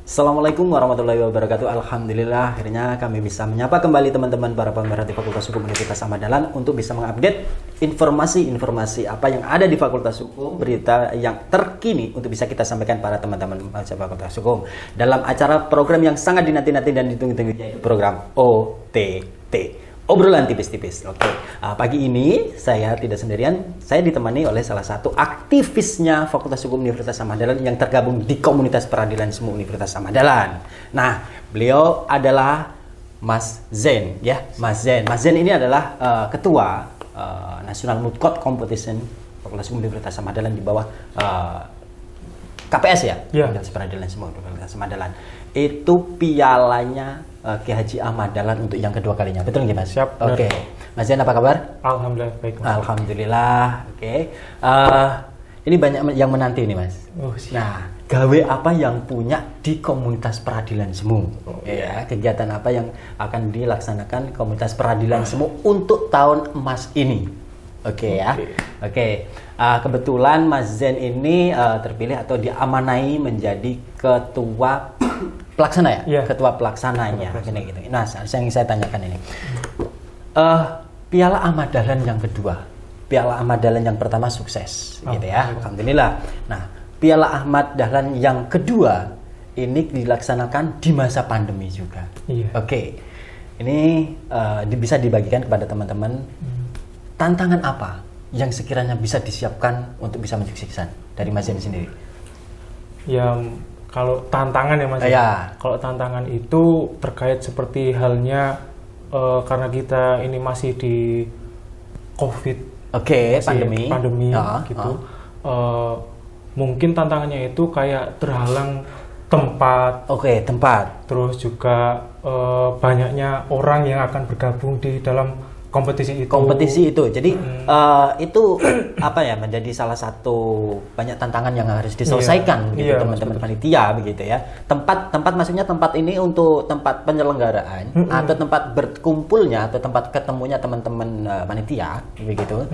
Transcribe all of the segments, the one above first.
Assalamualaikum warahmatullahi wabarakatuh. Alhamdulillah akhirnya kami bisa menyapa kembali teman-teman para pemerhati Fakultas Hukum Universitas Samadanlan untuk bisa mengupdate informasi-informasi apa yang ada di Fakultas Hukum, berita yang terkini untuk bisa kita sampaikan para teman-teman mahasiswa Fakultas Hukum dalam acara program yang sangat dinanti-nanti dan ditunggu-tunggu, yaitu program OTT. Obrolan tipis-tipis. Oke. Pagi ini saya tidak sendirian. Saya ditemani oleh salah satu aktivisnya Fakultas Hukum Universitas Samadanlan yang tergabung di komunitas peradilan semu Universitas Samadanlan. Nah, beliau adalah Mas Zain, ya, Mas Zain. Mas Zain ini adalah ketua National Moot Court Competition Fakultas Hukum Universitas Samadanlan di bawah KPS ya, Komunitas Peradilan Semu Universitas Samadanlan. Itu pialanya Ki Haji Ahmad Dahlan untuk yang kedua kalinya. Betul nggak Mas? Siap. Oke. Mas Zain apa kabar? Alhamdulillah baik Mas. Alhamdulillah. Oke. Ini banyak yang menanti nih Mas. Nah, gawe apa yang punya di komunitas peradilan semu? Ya, kegiatan apa yang akan dilaksanakan komunitas peradilan semu untuk tahun emas ini? Oke ya. Oke. Kebetulan Mas Zain ini terpilih atau diamanai menjadi ketua pelaksana ya? Ketua pelaksananya. Gini, gitu. Nah, yang saya tanyakan ini. Piala Ahmad Dahlan yang kedua. Piala Ahmad Dahlan yang pertama sukses, gitu ya. Alhamdulillah. Nah, Piala Ahmad Dahlan yang kedua ini dilaksanakan di masa pandemi juga. Oke. Ini bisa dibagikan kepada teman-teman. Tantangan apa yang sekiranya bisa disiapkan untuk bisa mensukseskan dari Mas Zain sendiri? Ya, kalau tantangan ya Mas. Kalau tantangan itu terkait seperti halnya karena kita ini masih di COVID. Pandemi gitu. Mungkin tantangannya itu kayak terhalang tempat. Tempat. Terus juga banyaknya orang yang akan bergabung di dalam kompetisi itu. Jadi itu apa ya, menjadi salah satu banyak tantangan yang harus diselesaikan gitu teman-teman panitia begitu ya. Tempat maksudnya tempat ini untuk tempat penyelenggaraan atau tempat berkumpulnya atau tempat ketemunya teman-teman panitia begitu.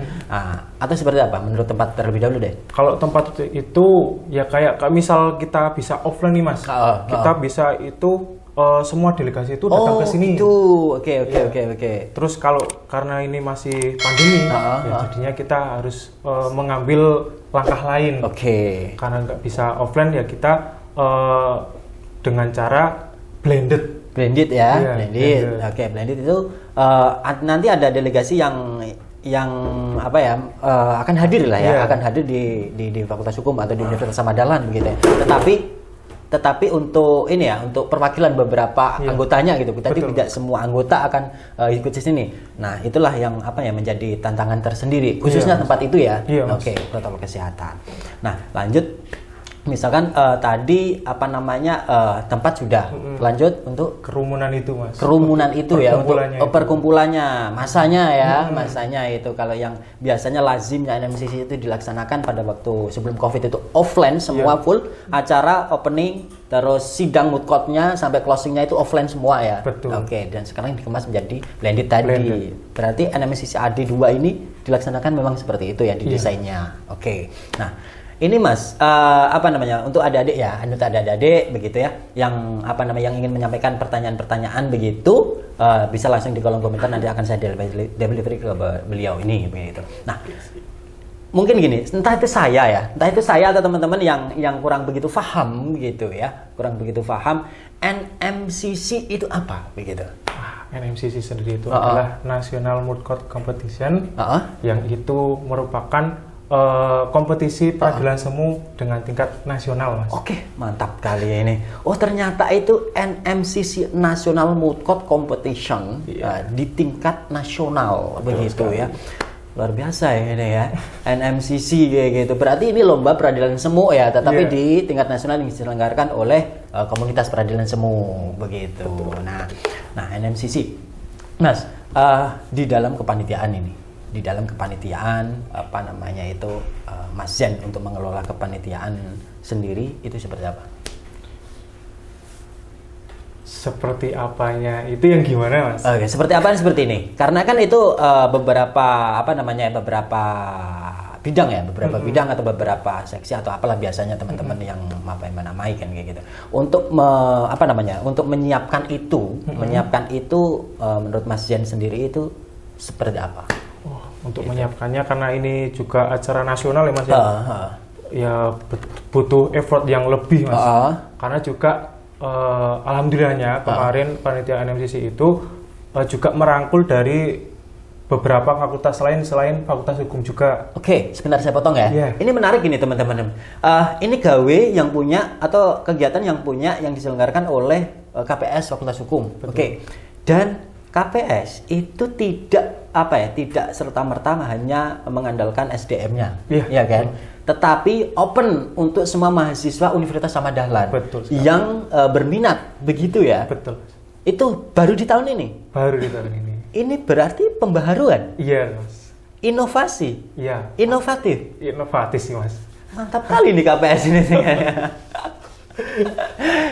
Atau seperti apa menurut tempat terlebih dahulu deh? Kalau tempat itu ya kayak misal kita bisa offline nih Mas. Kita bisa itu semua delegasi itu datang ke sini. Oke. Terus kalau karena ini masih pandemi, jadinya kita harus mengambil langkah lain. Karena nggak bisa offline ya kita dengan cara blended. Blended. Blended itu nanti ada delegasi yang apa ya akan hadir lah ya, akan hadir di Fakultas Hukum atau di Universitas Samadanlan begitu ya. Tetapi untuk ini ya, untuk perwakilan beberapa anggotanya gitu. Tapi tidak semua anggota akan ikut di sini. Nah, itulah yang apa ya menjadi tantangan tersendiri khususnya tempat itu ya. Protokol kesehatan. Nah, lanjut. Misalkan tadi apa namanya tempat sudah, lanjut untuk kerumunan itu Mas. Kerumunan itu ya, untuk perkumpulannya, masanya itu kalau yang biasanya lazimnya NMCC itu dilaksanakan pada waktu sebelum Covid itu offline semua full acara opening, terus sidang moot court-nya sampai closing-nya itu offline semua ya. Betul. Dan sekarang dikemas menjadi blended tadi. Berarti NMCC AD2 ini dilaksanakan memang seperti itu ya di desainnya. Nah, ini Mas, apa namanya, untuk adik-adik ya, anggota adik-adik begitu ya, yang apa namanya, yang ingin menyampaikan pertanyaan-pertanyaan begitu, bisa langsung di kolom komentar, nanti akan saya delivery ke beliau ini begitu. Nah, mungkin gini, entah itu saya atau teman-teman yang kurang begitu paham gitu ya, NMCC itu apa begitu? NMCC sendiri itu adalah National Moot Court Competition, yang itu merupakan kompetisi peradilan semu dengan tingkat nasional Mas. Mantap kali ini. Ternyata itu NMCC National Moot Court Competition di tingkat nasional. Begitu ya. Luar biasa ya ini ya. NMCC kayak gitu. Berarti ini lomba peradilan semu ya, tetapi di tingkat nasional yang diselenggarakan oleh komunitas peradilan semu begitu. Nah, NMCC. Mas, di dalam kepanitiaan ini, apa namanya itu Mas Zain untuk mengelola kepanitiaan sendiri itu seperti apa? Seperti apanya itu yang gimana Mas? Seperti apa seperti ini? Karena kan itu beberapa bidang ya, beberapa bidang atau beberapa seksi atau apalah biasanya teman-teman yang menamai kan kayak gitu. Untuk untuk menyiapkan itu, menurut Mas Jan sendiri itu seperti apa? Untuk menyiapkannya karena ini juga acara nasional ya Mas ya. Ya butuh effort yang lebih Mas. Karena juga alhamdulillahnya kemarin panitia NMCC itu juga merangkul dari beberapa fakultas lain selain fakultas hukum juga. Oke, sebentar saya potong ya. Yeah. Ini menarik ini teman-teman. Ini gawe yang punya atau kegiatan yang diselenggarakan oleh KPS Fakultas Hukum. Oke. Dan KPS itu tidak serta-merta hanya mengandalkan SDM-nya. Ya kan? Tetapi open untuk semua mahasiswa Universitas Ahmad Dahlan yang berminat, begitu ya. Betul. Itu baru di tahun ini. Baru di tahun ini. Ini berarti pembaharuan. Iya, Mas. Inovasi. Iya. Inovatif. Inovatif sih, Mas. Mantap kali nih KPS ini.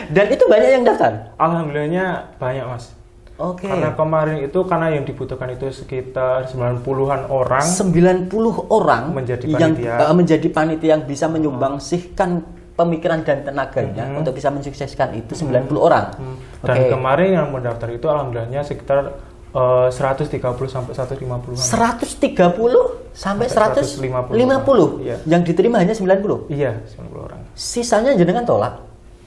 Dan itu banyak yang daftar? Alhamdulillahnya banyak, Mas. Oke. Karena kemarin itu yang dibutuhkan itu sekitar 90-an orang. 90 orang menjadi panitia yang bisa menyumbangsikan pemikiran dan tenaganya untuk bisa mensukseskan itu 90 orang. Dan kemarin yang mendaftar itu alhamdulillahnya sekitar 130 sampai 150. 130 sampai 150. Iya. Yang diterima hanya 90. Iya, 90 orang. Sisanya jenengan tolak.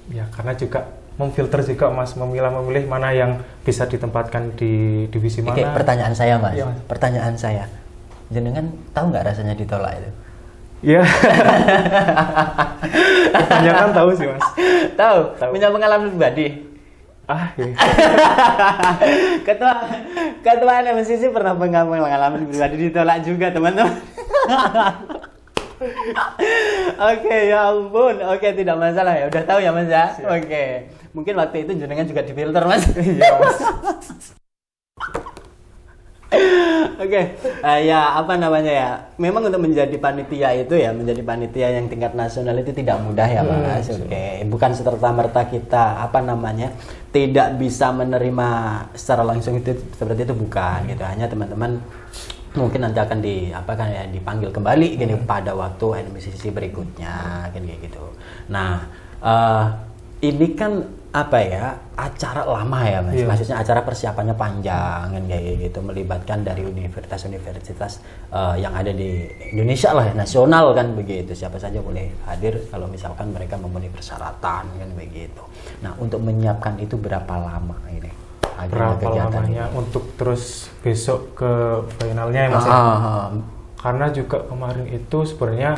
Ya, karena juga memfilter juga Mas, memilih mana yang bisa ditempatkan di divisi mana. Oke, pertanyaan saya Mas. Iya, Mas. Pertanyaan saya. Jenengan tahu nggak rasanya ditolak itu? Iya. Kebanyakan tahu sih Mas. Tahu. Punya pengalaman pribadi. Iya. Ketua NMCC pernah pengalaman pribadi ditolak juga teman-teman. Oke, ya ampun. Oke, tidak masalah ya. Udah tahu ya Mas ya. Oke. Mungkin waktu itu jenengan juga difilter Mas. Iya Mas. Oke, ya memang untuk menjadi panitia yang tingkat nasional itu tidak mudah ya Mas. Oke, bukan serta-merta kita tidak bisa menerima secara langsung itu seperti itu, bukan gitu. Hanya teman-teman mungkin nanti akan dipanggil kembali gini pada waktu NMCC berikutnya kan kayak gitu. Nah, ini kan acara lama ya Mas. Maksudnya acara persiapannya panjang kan kayak gitu, melibatkan dari universitas-universitas yang ada di Indonesia lah, nasional kan begitu. Siapa saja boleh hadir kalau misalkan mereka memenuhi persyaratan kan begitu. Nah, untuk menyiapkan itu berapa lama ini? Berapa lamanya ini? Untuk terus besok ke finalnya ya Mas. Karena juga kemarin itu sebenarnya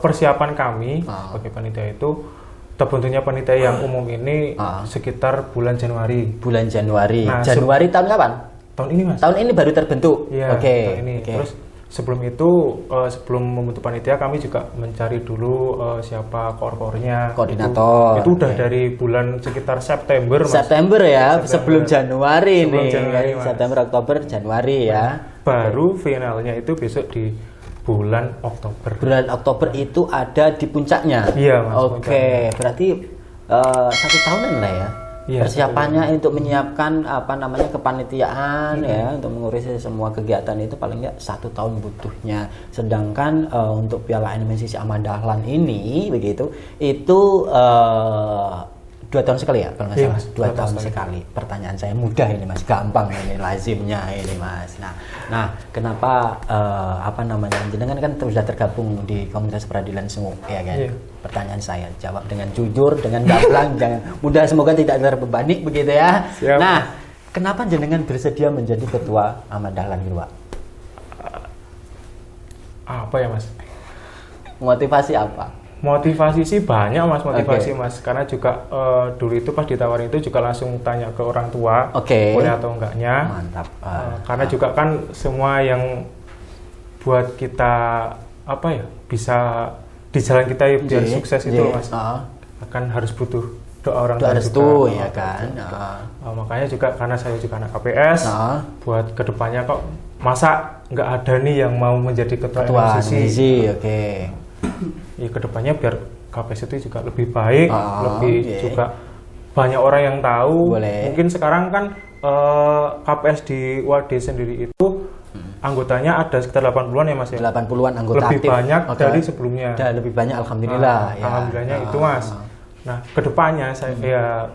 persiapan kami sebagai panitia itu terbentuknya panitia yang umum ini sekitar bulan Januari. Bulan Januari. Nah, Januari tahun kapan? Tahun ini Mas. Tahun ini baru terbentuk. Iya. Tahun ini. Terus sebelum itu, sebelum membentuk panitia kami juga mencari dulu siapa koordinatornya. Koordinator. Itu udah dari bulan sekitar September Mas. September ya, sebelum Januari nih. Januari, September, Oktober, Januari ya. Baru finalnya itu besok di bulan Oktober. Bulan Oktober itu ada di puncaknya. Iya Mas. Oke, berarti 1 tahunan lah ya. Iya, persiapannya untuk menyiapkan kepanitiaan ya, untuk mengurusi semua kegiatan itu paling nggak 1 tahun butuhnya. Sedangkan untuk Piala NMCC Ahmad Dahlan ini begitu itu 2 tahun sekali ya kalau nggak salah. 2 tahun sekali. Pertanyaan saya mudah ini Mas, gampang ini lazimnya ini Mas. Nah kenapa jenengan kan sudah tergabung di Komunitas Peradilan Semu ya kan? Iya. Pertanyaan saya jawab dengan jujur, dengan gamblang, jangan mudah, semoga tidak terbebani begitu ya. Siap. Nah, kenapa jenengan bersedia menjadi ketua Ahmad Dahlan gitu Pak? Apa ya Mas? Motivasi apa? Motivasi sih banyak Mas, Mas, karena juga dulu itu pas ditawarin itu juga langsung tanya ke orang tua boleh atau enggaknya. Mantap. Karena juga kan semua yang buat kita bisa di jalan kita biar sukses itu Mas, akan harus butuh doa orang tua juga. Ya kan. Makanya juga karena saya juga anak KPS, buat kedepannya kok masa nggak ada nih yang mau menjadi ketua NMCC. Ya kedepannya biar KPS itu juga lebih baik, juga banyak orang yang tahu. Mungkin sekarang kan KPS di Wade sendiri itu anggotanya ada sekitar 80-an ya Mas ya. 80-an anggota lebih aktif. banyak dari sebelumnya. Dan lebih banyak alhamdulillah. Alhamdulillahnya itu Mas. Nah, kedepannya saya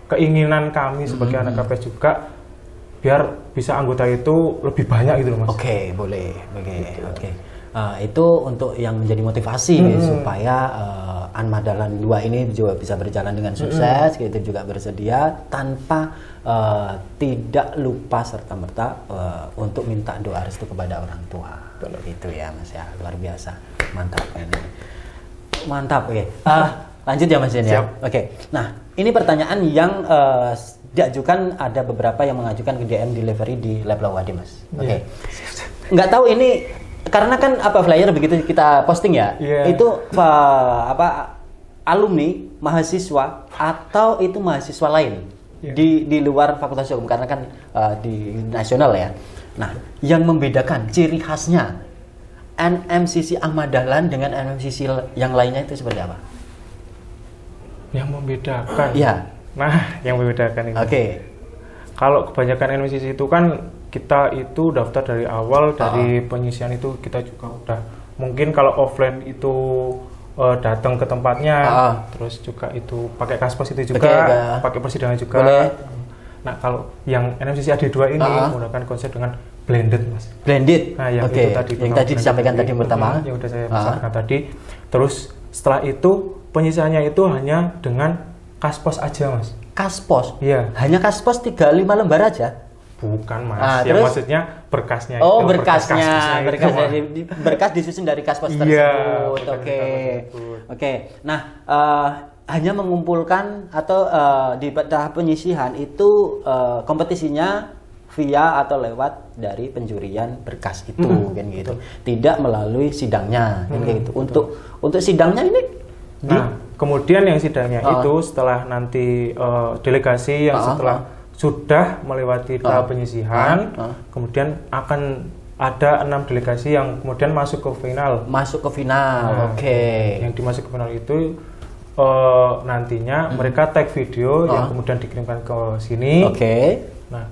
keinginan kami sebagai anak KPS juga biar bisa anggota itu lebih banyak gitu loh Mas. Oke, boleh. Oke. Itu untuk yang menjadi motivasi supaya Anmadalan 2 ini juga bisa berjalan dengan sukses, kita juga bersedia tanpa tidak lupa serta-merta untuk minta doa restu kepada orang tua. Itu ya Mas ya, luar biasa. Mantap ini. Mantap, oke. Lanjut ya Mas Jen ya. Oke. Nah, ini pertanyaan yang diajukan, ada beberapa yang mengajukan ke DM delivery di Lab Lawadi Mas. Oke. Nggak tahu ini karena kan flyer begitu kita posting ya, itu alumni, mahasiswa atau itu mahasiswa lain di luar Fakultas Hukum, karena kan di nasional ya. Nah, yang membedakan ciri khasnya NMCC Ahmad Dahlan dengan NMCC yang lainnya itu seperti apa? Yang membedakan? Iya. Nah, yang membedakan ini. Oke. Kalau kebanyakan NMCC itu kan kita itu daftar dari awal, dari penyisian itu kita juga udah, mungkin kalau offline itu datang ke tempatnya, terus juga itu pakai kaspos itu juga, pakai persidangan juga. Boleh. Nah, kalau yang NMCC AD2 ini menggunakan konsep dengan blended Mas. Blended? Nah, yang itu tadi, yang tadi disampaikan tadi pertama. Yang udah saya sampaikan tadi. Terus setelah itu penyisiannya itu hanya dengan kaspos aja Mas. Kaspos? Iya. Hanya kaspos 3-5 lembar aja? Bukan Mas, yang terus? maksudnya berkasnya. Oh, itu, berkas disusun dari kaspos tersebut. Oke. Nah, hanya mengumpulkan atau di tahap penyisihan itu kompetisinya via atau lewat dari penjurian berkas itu, kan gitu. Tidak melalui sidangnya, kan gitu. Untuk sidangnya ini. Nah, kemudian yang sidangnya itu setelah nanti delegasi yang setelah sudah melewati tahap penyisihan, kemudian akan ada 6 delegasi yang kemudian masuk ke final. Masuk ke final, oke. Yang dimasuk ke final itu nantinya mereka tag video yang kemudian dikirimkan ke sini. Oke. Nah,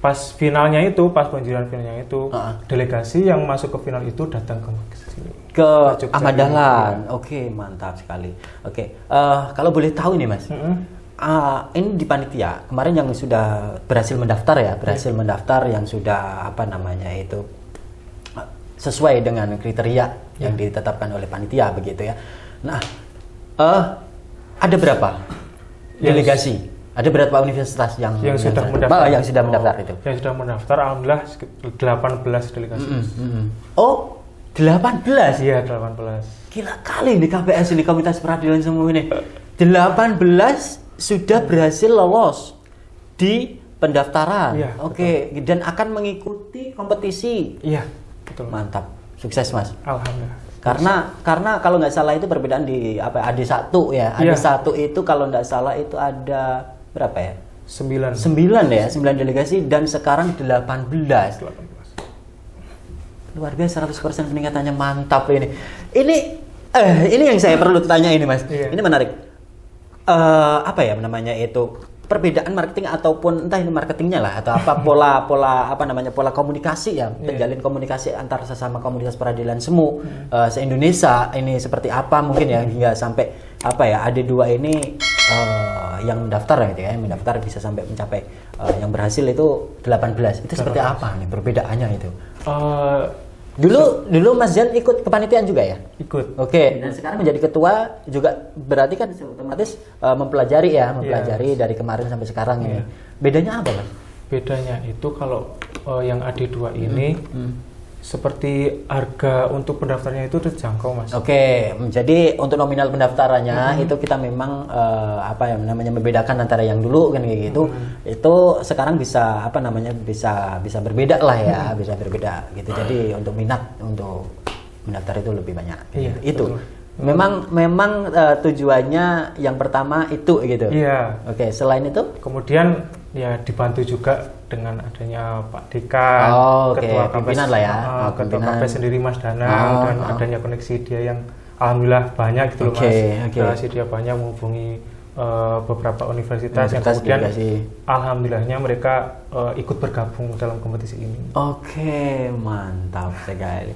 pas finalnya itu, pas penjualan finalnya itu, delegasi yang masuk ke final itu datang ke sini. Ke Ahmad Dahlan. Oke, mantap sekali. Oke. Kalau boleh tahu nih Mas. Ini di panitia kemarin yang sudah berhasil mendaftar ya, mendaftar yang sudah itu sesuai dengan kriteria yang ditetapkan oleh panitia begitu ya. Nah, ada berapa delegasi? Ada berapa universitas yang sudah mendaftar? Yang sudah mendaftar itu? Yang sudah mendaftar alhamdulillah 18 delegasi. Oh, 18? Iya, 18. Gila kali nih KPS ini, Komunitas Peradilan Semua ini. 18 sudah berhasil lolos di pendaftaran. Iya, oke, dan akan mengikuti kompetisi. Iya, betul. Mantap. Sukses Mas. Alhamdulillah. Karena kalau nggak salah itu perbedaan di AD1 ya. AD1 itu kalau nggak salah itu ada berapa ya? 9 ya, 9 delegasi dan sekarang 18. Luar biasa, 100% peningkatannya, mantap ini. Ini yang saya perlu tanya ini Mas. Ini menarik. Perbedaan marketing ataupun entah ini marketingnya lah atau apa pola komunikasi ya, menjalin komunikasi antar sesama komunitas peradilan semu se-Indonesia ini seperti apa mungkin ya, hingga sampai AD2 ini yang mendaftar gitu ya, mendaftar bisa sampai mencapai yang berhasil itu 18. Itu seperti apa nih perbedaannya itu? Dulu Mas Jan ikut kepanitiaan juga ya? Ikut. Oke. Dan sekarang menjadi ketua juga berarti kan otomatis mempelajari dari kemarin sampai sekarang ini. Bedanya apa Mas? Bedanya itu kalau yang AD2 ini seperti harga untuk pendaftarnya itu terjangkau Mas. Oke, jadi untuk nominal pendaftarannya itu kita memang membedakan antara yang dulu kan kayak gitu. Itu sekarang bisa bisa berbeda lah ya, bisa berbeda gitu. Jadi untuk minat untuk mendaftar itu lebih banyak. Iya, itu. betul. Memang tujuannya yang pertama itu gitu. Iya. Oke, selain itu kemudian ya dibantu juga dengan adanya Pak Dekan, ketua pimpinan lah ya, ketua KPS sendiri Mas Danang, dan adanya koneksi dia yang alhamdulillah banyak gitu loh Mas. Relasi dia banyak menghubungi beberapa universitas yang kemudian delegasi. alhamdulillahnya mereka ikut bergabung dalam kompetisi ini. Oke, mantap sekali.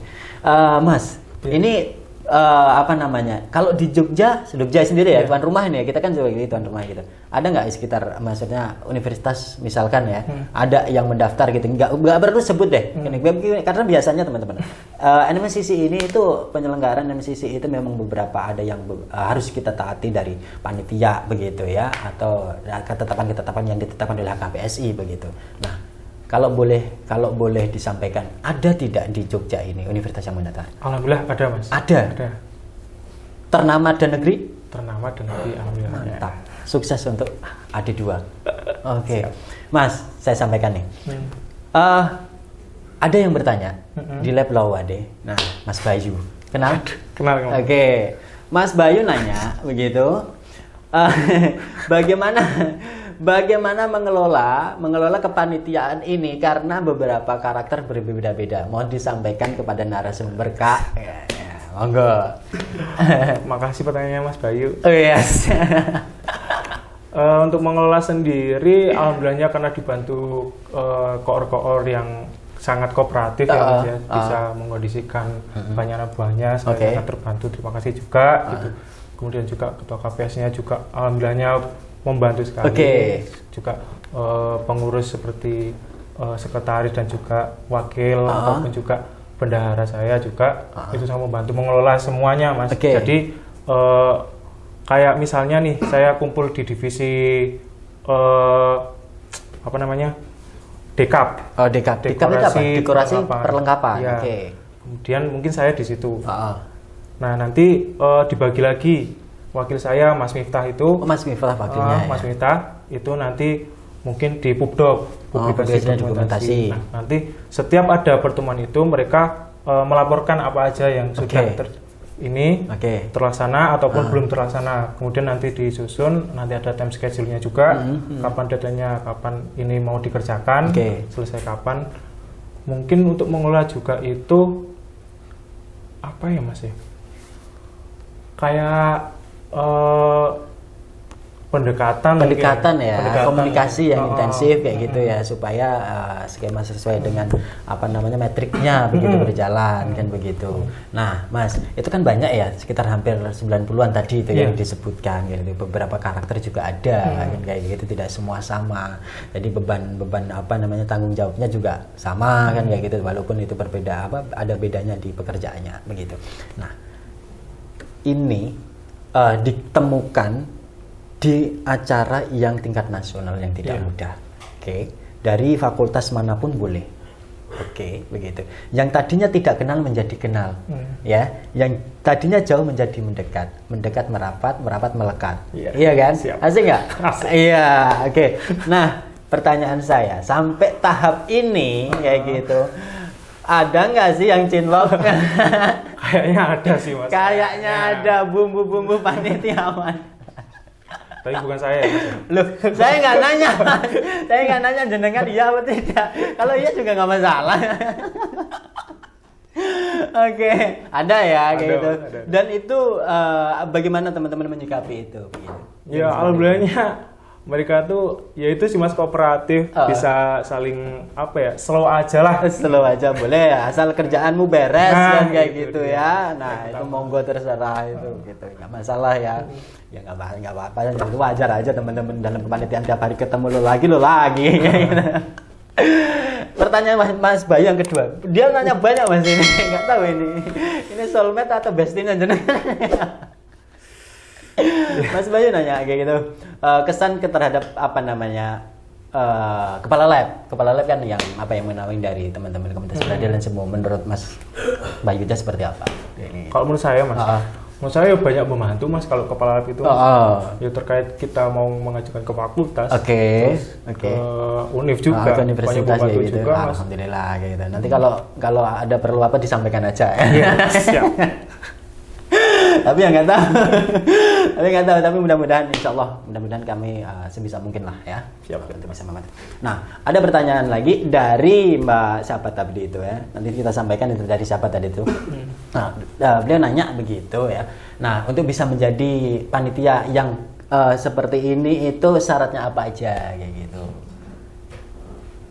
Mas, ini apa namanya? Kalau di Jogja sendiri ya, tuan rumah ini ya, kita kan sebagai tuan rumah gitu. Ada nggak di sekitar, maksudnya universitas misalkan ya, ada yang mendaftar gitu? Nggak perlu sebut deh, karena biasanya teman-teman, NMCC ini itu penyelenggaraan NMCC itu memang beberapa ada yang harus kita taati dari panitia begitu ya, atau ketetapan-ketetapan yang ditetapkan oleh HKPSI begitu. Nah, kalau boleh disampaikan, ada tidak di Jogja ini universitas yang mendaftar? Alhamdulillah ada, Mas. Ada. Ternama dan negeri? Ternama dan negeri, alhamdulillah. Mantap. Sukses untuk AD2. Oke. Mas, saya sampaikan nih. Ada yang bertanya di lab Lawade. Nah, Mas Bayu. Kenal? Kenal. Oke. Mas Bayu nanya begitu. Bagaimana mengelola kepanitiaan ini karena beberapa karakter berbeda-beda. Mohon disampaikan kepada narasumber, Kak. Ya, monggo. Makasih pertanyaannya, Mas Bayu. Oh yes. Untuk mengelola sendiri, alhamdulillahnya karena dibantu koor-koor yang sangat kooperatif ya, Mas, ya, bisa mengkondisikan banyak anak buahnya, saya sangat terbantu. Terima kasih juga. Gitu. Kemudian juga ketua KPS-nya juga alhamdulillahnya membantu sekali. Juga pengurus seperti sekretaris dan juga wakil ataupun juga bendahara saya juga itu sangat membantu mengelola semuanya, Mas. Jadi kayak misalnya nih saya kumpul di divisi apa namanya? Dekap. Dekorasi perlengkapan. Ya. Kemudian mungkin saya di situ. Nah, nanti dibagi lagi. Wakil saya Mas Miftah itu. Mas Miftah wakilnya. Mas Miftah itu nanti mungkin di Pubdoc, publikasi dokumentasi. Nah, nanti setiap ada pertemuan itu mereka melaporkan apa aja yang sudah terlaksana ataupun belum terlaksana. Kemudian nanti disusun, nanti ada time schedule-nya juga, kapan datanya, kapan ini mau dikerjakan, selesai kapan. Mungkin untuk mengelola juga itu apa ya, Mas ya? Kayak pendekatan ya, komunikasi yang intensif kayak gitu ya, supaya skema sesuai dengan apa namanya metriknya begitu berjalan kan begitu. Nah, Mas, itu kan banyak ya, sekitar hampir 90-an tadi itu yang disebutkan gitu. Beberapa karakter juga ada kan kayak gitu, tidak semua sama. Jadi beban apa namanya tanggung jawabnya juga sama kan kayak gitu, walaupun itu berbeda ada bedanya di pekerjaannya begitu. Nah, ini ditemukan di acara yang tingkat nasional yang tidak mudah. Dari fakultas manapun boleh. Begitu. Yang tadinya tidak kenal menjadi kenal. Ya, yang tadinya jauh menjadi mendekat. Mendekat merapat, merapat melekat. Iya kan? Siap. Asik nggak? Iya, Nah, pertanyaan saya, sampai tahap ini kayak gitu. Ada nggak sih yang cinlok? Kayaknya ada sih, Mas. Kayaknya ada bumbu-bumbu panitiawan. Tapi bukan saya, Mas. Loh, saya nggak nanya. Saya nggak nanya jenengan iya atau tidak. Kalau iya juga nggak masalah. Ada ya kayak gitu. Ada. Dan itu bagaimana teman-teman menyikapi itu? Ya, alhamdulillahnya mereka tuh ya itu sih, Mas, kooperatif, bisa saling slow aja lah. Slow aja boleh ya, asal kerjaanmu beres kan kayak gitu ya. Nah, itu monggo terserah itu gitu. Enggak masalah ya. Ya enggak apa-apa, itu wajar aja teman-teman dalam kepanitiaan tiap hari ketemu lo lagi. Pertanyaan Mas Bayu yang kedua. Dia nanya banyak, Mas, ini. Enggak tahu ini. Ini soulmate atau bestie-nya jenengan. Mas Bayu nanya kayak gitu, kesan terhadap apa namanya kepala lab kan yang menaungi dari teman-teman komunitas peradilan semua. Menurut Mas Bayu itu seperti apa? Kalau menurut saya, Mas, menurut saya banyak membantu, Mas, kalau kepala lab itu. Ya terkait kita mau mengajukan ke fakultas, ke univ juga, ke universitas ya gitu. Juga, alhamdulillah kayak gitu. Nanti kalau ada perlu apa disampaikan aja. Siap. Tapi nggak tahu. Tapi mudah-mudahan, insyaallah, kami sebisa mungkin lah ya. Siap untuk bisa membantu. Nah, ada pertanyaan lagi dari Mbak siapa tadi itu ya. Nanti kita sampaikan itu dari siapa tadi itu. Nah, beliau nanya begitu ya. Nah, untuk bisa menjadi panitia yang seperti ini itu syaratnya apa aja kayak gitu.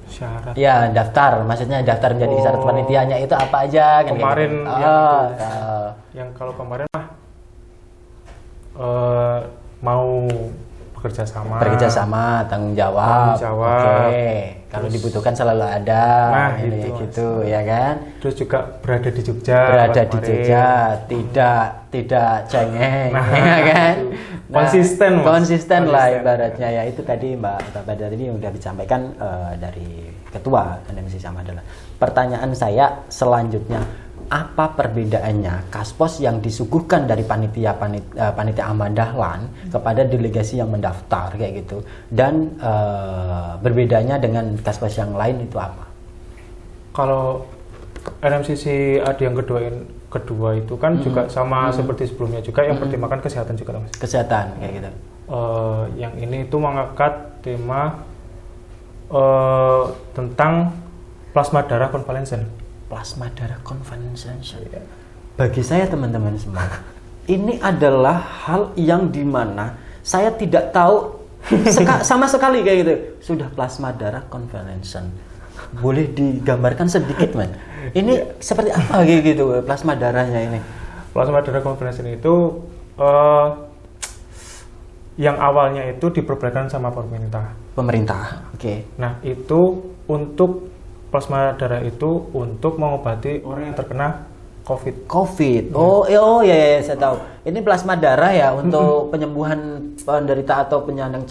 Syarat. Ya, daftar, maksudnya daftar menjadi syarat panitianya itu apa aja kan kemarin gitu. Yang kalau kemarin mah mau bekerja sama, tanggung jawab. Oke. Kalau Terus, dibutuhkan selalu ada. Nah, ini gitu, gitu ya kan. Terus juga berada di Jogja. Tidak cengeng, Nah, ya kan. Konsisten, Mas. Konsisten lah Konsisten. ibaratnya ya. Itu tadi Mbak Badar ini yang udah disampaikan dari ketua NMC Samadalan. Pertanyaan saya selanjutnya, apa perbedaannya kaspos yang disuguhkan dari panitia Ahmad Dahlan kepada delegasi yang mendaftar kayak gitu, dan berbedanya dengan kaspos yang lain itu apa? Kalau NMCC AD yang kedua itu kan juga sama seperti sebelumnya juga yang pertimbangkan kesehatan juga, Mas. Kesehatan kayak gitu. Yang ini itu mengangkat tema tentang plasma darah convalescent. Plasma darah convalescent. Bagi saya teman-teman semua, ini adalah hal yang dimana saya tidak tahu sama sekali kayak gitu. Sudah plasma darah convalescent. Boleh digambarkan sedikit, Man? Ini seperti apa kayak gitu plasma darahnya ini? Plasma darah convalescent itu yang awalnya itu diperbolehkan sama pemerintah. Oke. Nah, itu untuk plasma darah itu untuk mengobati orang yang terkena COVID. Oh ya, saya tahu. Ini plasma darah ya untuk penyembuhan penderita atau penyandang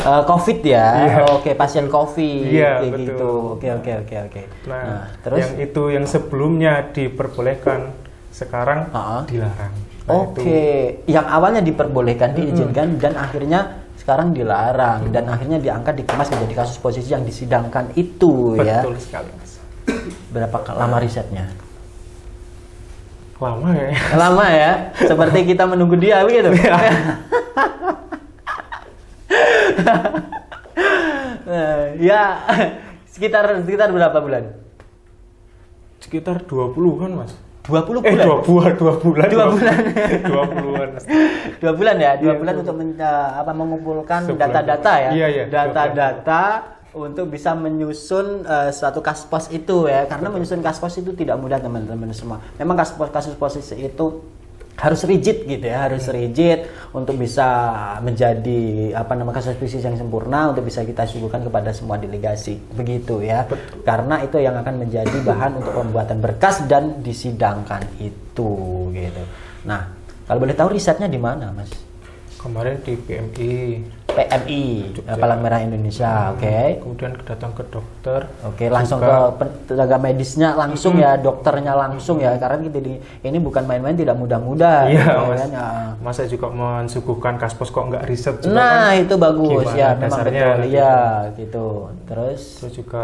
COVID ya. Yeah. Oke, pasien COVID kayak betul. gitu. Oke. Nah, terus yang sebelumnya diperbolehkan sekarang dilarang. Nah, yang awalnya diperbolehkan, diizinkan, dan akhirnya sekarang dilarang, dan akhirnya diangkat, dikemas menjadi kasus posisi yang disidangkan itu. Ya. Betul sekali, Mas. Berapa lama risetnya? Lama ya. Lama ya, seperti kita menunggu dia begitu. Ya, sekitar berapa bulan? Sekitar 20-an, Mas. 20 bulan? 2 bulan. 2 bulan. 2 bulan. 2 bulan ya? 2 Iya, bulan untuk mengumpulkan Sebulan. data-data ya? Iya. Data-data untuk bisa menyusun suatu kaspos itu ya. Karena menyusun kaspos itu tidak mudah teman-teman semua. Memang kasus posisi itu harus rigid gitu ya, harus rigid untuk bisa menjadi kasus posisi yang sempurna untuk bisa kita suguhkan kepada semua delegasi. Begitu ya. Betul. Karena itu yang akan menjadi bahan untuk pembuatan berkas dan disidangkan itu gitu. Nah, kalau boleh tahu risetnya di mana, Mas? Kemarin di PMI, Palang Merah Indonesia, oke. Kemudian datang ke dokter. Oke, langsung juga, ke tenaga medisnya langsung ya, dokternya langsung ya, karena ini bukan main-main, tidak mudah-mudah. Iya, gitu, Mas. kan? Ya. Masa juga mensuguhkan kaspos kok nggak riset juga Nah, kan? itu bagus Gimana ya, memang dasarnya, betul. gitu. Iya, gitu. Terus juga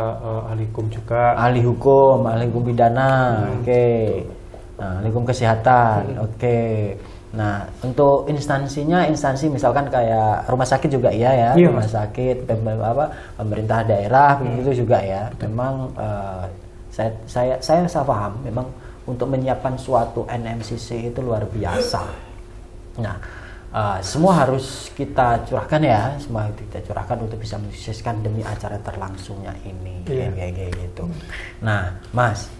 ahli hukum juga. ahli hukum pidana, oke. Nah, ahli hukum kesehatan, oke. Nah, untuk instansi misalkan kayak rumah sakit juga ya, Iya, rumah Mas. sakit, pemerintah daerah begitu juga ya. Memang saya paham, memang untuk menyiapkan suatu NMCC itu luar biasa. Nah, semua harus kita curahkan ya, untuk bisa mensukseskan demi acara terlangsungnya ini, kayak gitu. Nah, Mas,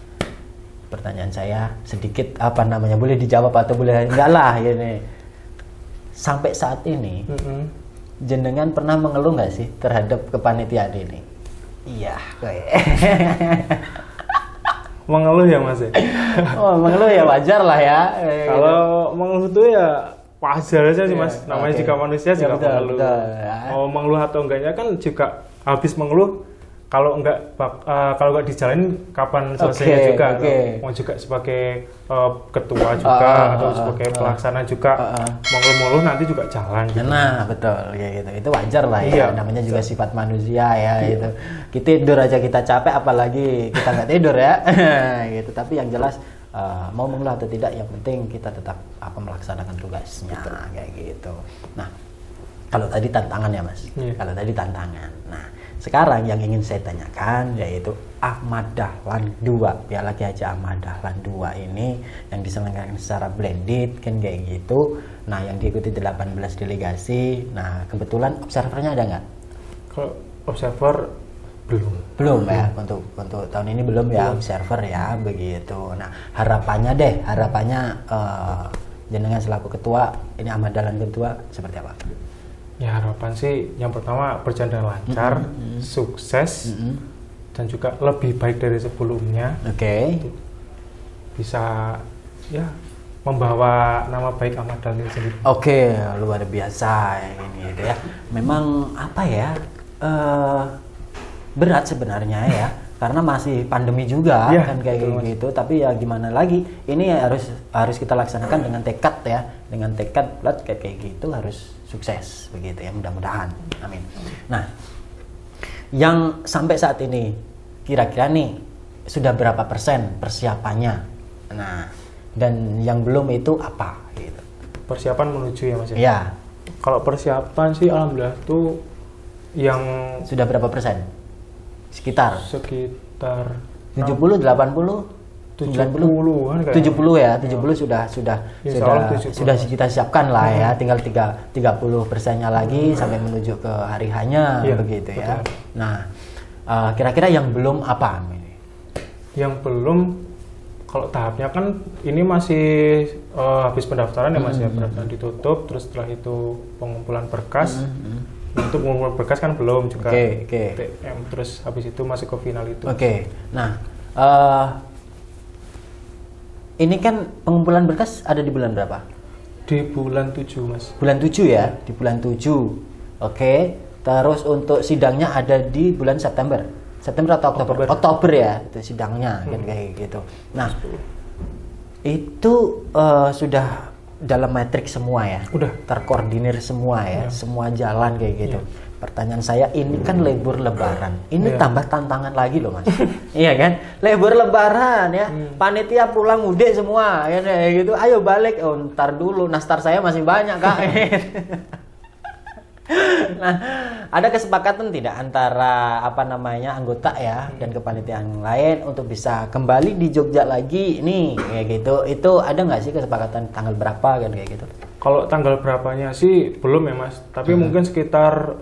pertanyaan saya sedikit boleh dijawab atau boleh enggak lah ini. Sampai saat ini jenengan pernah mengeluh nggak sih terhadap kepanitiaan ini? Iya, Mengeluh ya, Mas ya. Oh, mengeluh ya, wajar lah ya. Kalau mengeluh itu ya wajar aja sih, Mas. Namanya juga manusia juga mengeluh. Mau mengeluh atau enggaknya kan juga habis mengeluh. Kalau enggak dijalanin kapan selesainya juga. Mau juga sebagai ketua juga atau sebagai pelaksana juga mengeluh nanti juga jalan gitu. Nah, betul kayak gitu. Itu wajar lah ya. Namanya juga sifat manusia ya gitu. Kita tidur aja kita capek, apalagi kita nggak tidur ya. Gitu. Tapi yang jelas mau mengeluh atau tidak, yang penting kita tetap melaksanakan tugasnya kayak gitu. Nah, kalau tadi tantangan ya, Mas. Kalau tadi tantangan. Nah, sekarang yang ingin saya tanyakan yaitu Ahmad Dahlan 2, Piala Ki Haji Ahmad Dahlan 2 ini yang diselenggarakan secara blended kan kayak gitu. Nah, yang diikuti 18 delegasi. Nah, kebetulan observernya ada nggak? Kalau observer Belum ya, untuk tahun ini belum ya observer ya, begitu. Nah, harapannya jenengan selaku ketua, ini Ahmad Dahlan ketua, seperti apa? Ya, harapan sih yang pertama berjalan dengan lancar, sukses, dan juga lebih baik dari sebelumnya. Oke. Bisa ya membawa nama baik Ahmad Dahlan sendiri. Oke, luar biasa ini gitu ya. Memang apa ya? Berat sebenarnya ya, karena masih pandemi juga kan kayak gitu. Tapi ya gimana lagi, ini harus kita laksanakan dengan tekad ya, dengan tekad kayak gitu harus sukses begitu ya, mudah-mudahan, amin. Nah, yang sampai saat ini kira-kira nih sudah berapa persen persiapannya? Nah, dan yang belum itu apa gitu? Persiapan menuju ya Mas ya? Ya. Kalau persiapan sih alhamdulillah tuh yang sudah berapa persen? Sekitar 70, 80, 90, 70-an 70 ya, 70 sudah kita siapkan lah ya, tinggal 30%-nya lagi sampai menuju ke hari hanya begitu ya. Betul. Nah, kira-kira yang belum apa? Yang belum, kalau tahapnya kan ini masih habis pendaftaran ya Mas ya, pendaftaran ditutup, terus setelah itu pengumpulan berkas. Untuk pengumpulan berkas kan belum juga. TM, terus habis itu masih ke final itu. Nah, ini kan pengumpulan berkas ada di bulan berapa? Di bulan 7 Mas. Bulan 7 ya, di bulan 7. Terus untuk sidangnya ada di bulan September atau Oktober? Oktober ya, itu sidangnya kan kayak gitu. Nah, itu sudah dalam metrik semua ya, udah terkoordinir semua ya, semua jalan kayak gitu. Pertanyaan saya, ini kan libur lebaran, ini tambah tantangan lagi loh Mas. Iya kan, libur lebaran ya, panitia pulang mudik semua ya kayak gitu, ayo balik, ntar dulu, nastar saya masih banyak Kak. Nah, ada kesepakatan tidak antara anggota ya dan kepanitiaan lain untuk bisa kembali di Jogja lagi nih kayak gitu? Itu ada nggak sih kesepakatan tanggal berapa kan kayak gitu? Kalau tanggal berapanya sih belum ya Mas, tapi mungkin sekitar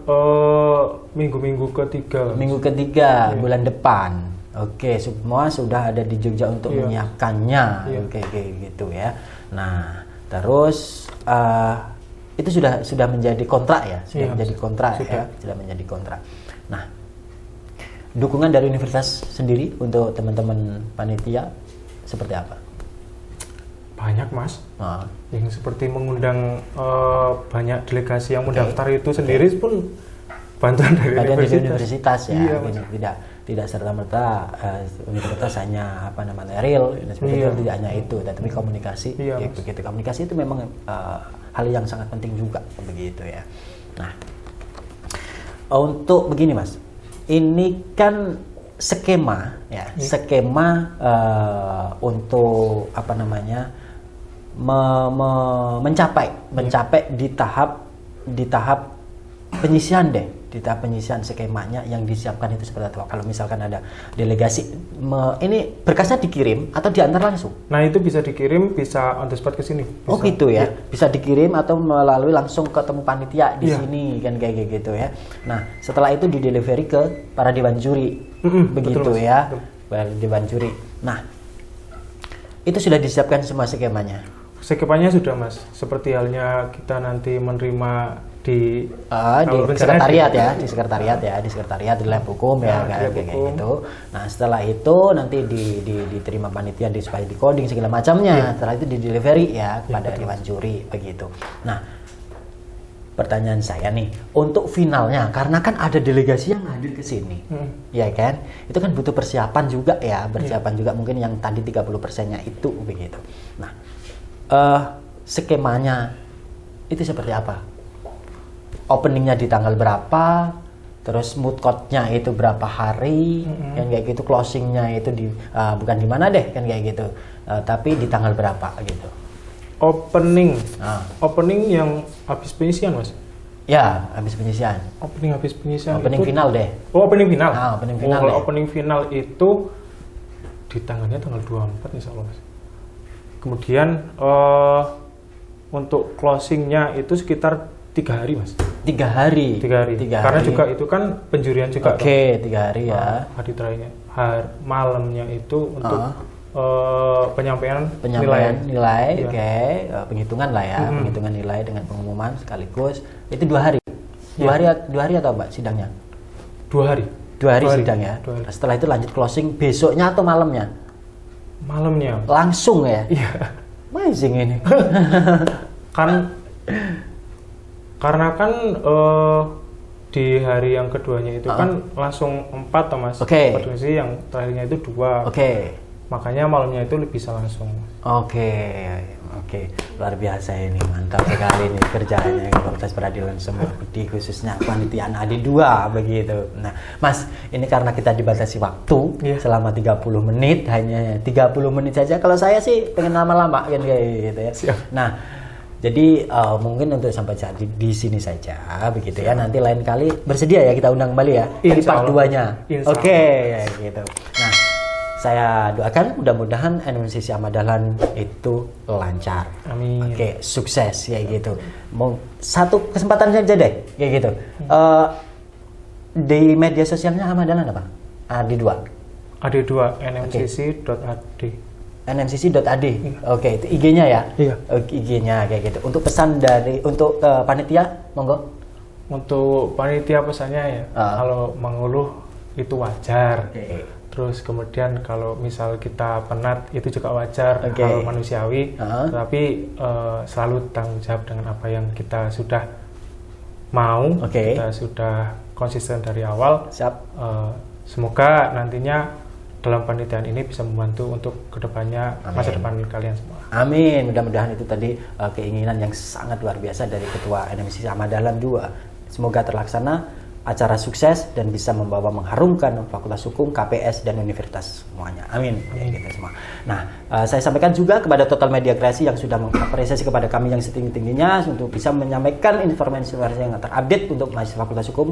minggu ketiga. Minggu ketiga bulan depan. Semua sudah ada di Jogja untuk menyiapkannya kayak gitu ya. Nah, terus itu sudah menjadi kontrak ya, sudah menjadi kontrak. Nah, dukungan dari universitas sendiri untuk teman-teman panitia seperti apa? Banyak Mas, yang seperti mengundang banyak delegasi yang mendaftar itu sendiri pun bantuan dari universitas ya. Tidak serta-merta universitas hanya real, tidak hanya itu, tapi komunikasi. Begitu, komunikasi itu memang hal yang sangat penting juga begitu ya. Nah, untuk begini Mas, ini kan skema ya, skema untuk mencapai di tahap penyisian deh. Di tahap penyisian skemanya yang disiapkan itu seperti apa? Kalau misalkan ada delegasi, ini berkasnya dikirim atau diantar langsung? Nah, itu bisa dikirim, bisa on the spot ke sini. Bisa. Gitu ya? Bisa dikirim atau melalui langsung ketemu panitia di sini kan kayak gitu ya. Nah, setelah itu di delivery ke para dewan juri, begitu betul, ya, para dewan juri. Nah, itu sudah disiapkan semua skemanya? Skemanya sudah Mas, seperti halnya kita nanti menerima di sekretariat ya, di sekretariat di lab hukum ya, kayak gitu. Nah, setelah itu nanti diterima panitia supaya di coding segala macamnya. Setelah itu di delivery ya kepada dewan juri begitu. Nah, pertanyaan saya nih, untuk finalnya, karena kan ada delegasi yang hadir ke sini, ya kan? Itu kan butuh persiapan juga ya, juga mungkin yang tadi 30%-nya itu begitu. Nah, skemanya itu seperti apa? Openingnya di tanggal berapa, terus mood court-nya itu berapa hari, kan kayak gitu, closingnya itu bukan di mana deh, kan kayak gitu, tapi di tanggal berapa gitu. Opening yang habis penyisian Mas. Ya, habis penyisian. Opening habis penyisian. Opening itu, final deh. Oh, opening final. Ah, opening final. Kalau deh. opening final itu di tanggal 24 insya Allah, Mas. Kemudian untuk closingnya itu sekitar 3 hari, Mas. 3 hari. 3 hari. Karena juga itu kan penjurian juga. Oke, 3 hari ya. Hari terakhirnya, malamnya itu untuk penyampaian nilai, Iya. oke, penghitungan lah ya, penghitungan nilai dengan pengumuman sekaligus. Itu 2 hari. 2 hari atau Mbak sidangnya? 2 hari. 2 hari sidangnya. 2 hari. Setelah itu lanjut closing besoknya atau malamnya? Malamnya. Langsung ya? Iya. Amazing ini. Karena kan di hari yang keduanya itu kan langsung 4 toh, Mas. Oke. Produksi yang terakhirnya itu 2. Oke. Makanya malamnya itu bisa langsung. Oke, luar biasa ini, mantap sekali nih kerjanya Fakultas Peradilan Sumber Budi, khususnya kepanitiaan AD2 begitu. Nah, Mas, ini karena kita dibatasi waktu selama 30 menit, hanya 30 menit saja. Kalau saya sih pengen lama-lama kan kayak gitu ya. Siap. Nah, jadi mungkin untuk sampai saat di sini saja begitu ya. Nanti lain kali bersedia ya kita undang kembali ya di part 2-nya. Oke, ya gitu. Nah, saya doakan mudah-mudahan NMCC Ahmad Dahlan itu lancar. Amin. Oke, sukses ya gitu. Mau satu kesempatan saja deh kayak gitu. Di media sosialnya Ahmad Dahlan apa? AD2. AD2 nmcc.ad. nmcc.ad. Oke, itu IG-nya ya? Iya. IG-nya kayak gitu. Untuk pesan untuk panitia, monggo. Untuk panitia pesannya ya, kalau mengeluh itu wajar. Oke. Terus kemudian kalau misal kita penat itu juga wajar, hal manusiawi. Tapi selalu tanggung jawab dengan apa yang kita sudah mau, kita sudah konsisten dari awal. Siap. Semoga nantinya dalam panitiaan ini bisa membantu untuk kedepannya masa depan kalian semua. Amin. Mudah-mudahan itu tadi keinginan yang sangat luar biasa dari Ketua NMCC Ahmad Dahlan 2. Semoga terlaksana, acara sukses dan bisa membawa mengharumkan Fakultas Hukum, KPS dan universitas semuanya. Amin. Ya, gitu semua. Nah, saya sampaikan juga kepada Total Media Kreasi yang sudah mengapresiasi kepada kami yang setinggi-tingginya untuk bisa menyampaikan informasi-informasi yang terupdate untuk mahasiswa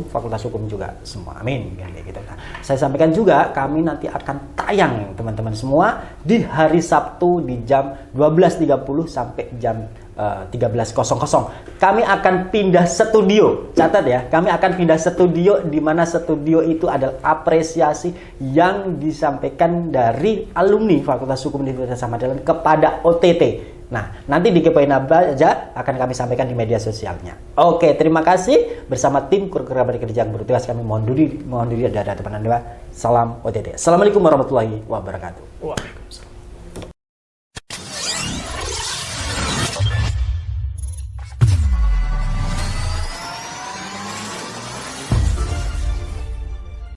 Fakultas Hukum juga semua. Amin. Ya, gitu. Nah, saya sampaikan juga kami nanti akan tayang teman-teman semua di hari Sabtu di jam 12.30 sampai jam 13.00. Kami akan pindah studio. Catat ya, kami akan pindah studio, di mana studio itu adalah apresiasi yang disampaikan dari alumni Fakultas Hukum Universitas Ahmad Dahlan kepada OTT. Nah, nanti dikepoin aja akan kami sampaikan di media sosialnya. Oke, terima kasih bersama tim kru kerabat kerja yang bertugas. Kami mohon diri dari teman Anda. Salam OTT. Assalamualaikum warahmatullahi wabarakatuh. Waalaikumsalam.